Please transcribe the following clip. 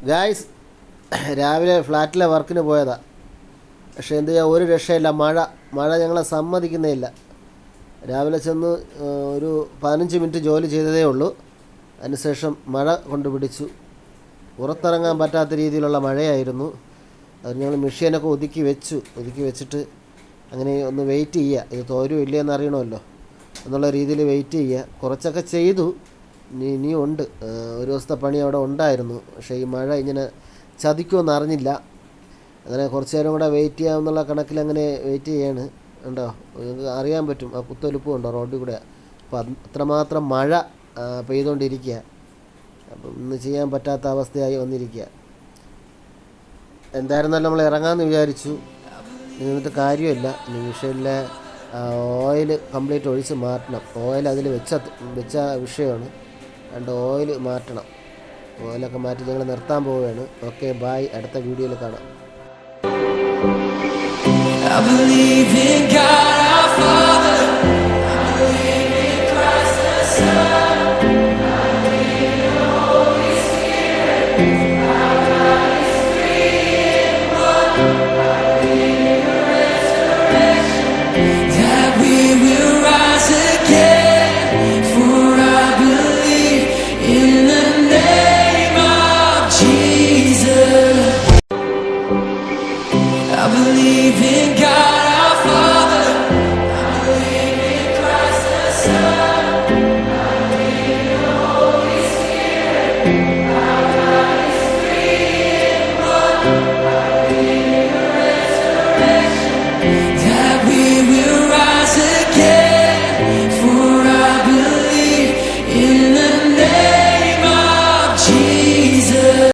Guys, രാവിലെ ഫ്ലാറ്റിലെ വർക്കിന് പോയതാ. പക്ഷേ എന്ത് ചെയ്യാൻ, ഒരു രക്ഷയില്ല. മഴ ഞങ്ങളെ സമ്മതിക്കുന്നേയില്ല. രാവിലെ ചെന്ന് ഒരു 15 മിനിറ്റ് ജോലി ചെയ്തതേ ഉള്ളൂ. അതിനുശേഷം മഴ കൊണ്ടുപിടിച്ചു. പുറത്തിറങ്ങാൻ പറ്റാത്ത രീതിയിലുള്ള മഴയായിരുന്നു. അത് ഞങ്ങൾ മെഷീനൊക്കെ ഒതുക്കി വെച്ചിട്ട് അങ്ങനെ ഒന്ന് വെയിറ്റ് ചെയ്യുക. ഇത് തോരും ഇല്ലയെന്ന് അറിയണമല്ലോ എന്നുള്ള രീതിയിൽ വെയിറ്റ് ചെയ്യുക. കുറച്ചൊക്കെ ചെയ്തു, ഇനിയും ഉണ്ട്. ഒരു ദിവസത്തെ പണി അവിടെ ഉണ്ടായിരുന്നു. പക്ഷേ ഈ മഴ ഇങ്ങനെ ചതിക്കുമെന്ന് അറിഞ്ഞില്ല. അങ്ങനെ കുറച്ച് നേരം കൂടെ വെയിറ്റ് ചെയ്യാമെന്നുള്ള കണക്കിൽ അങ്ങനെ വെയിറ്റ് ചെയ്യാണ്. ഉണ്ടോ, നിങ്ങൾക്ക് അറിയാൻ പറ്റും, ആ കുത്തൊലിപ്പും ഉണ്ടോ റോഡിൽ കൂടെ. അപ്പോൾ അത്രമാത്രം മഴ പെയ്തുകൊണ്ടിരിക്കുക. അപ്പം ഇന്ന് ചെയ്യാൻ പറ്റാത്ത അവസ്ഥയായി വന്നിരിക്കുക. എന്തായിരുന്നാലും നമ്മൾ ഇറങ്ങാമെന്ന് വിചാരിച്ചു. നിന്നിട്ട് കാര്യമില്ല. ഇനി മിഷനിലെ ഓയിൽ കംപ്ലീറ്റ് ഒഴിച്ച് മാറ്റണം. ഓയിൽ അതിൽ വെച്ച വിഷയമാണ്. രണ്ട് ഓയിൽ മാറ്റണം. ഓയിലൊക്കെ മാറ്റി ഞങ്ങൾ നിർത്താൻ പോവുകയാണ്. Okay, bye. അടുത്ത വീഡിയോയിൽ കാണാം. I believe in God our Father, I believe in Christ the Son, I believe in the Holy Spirit.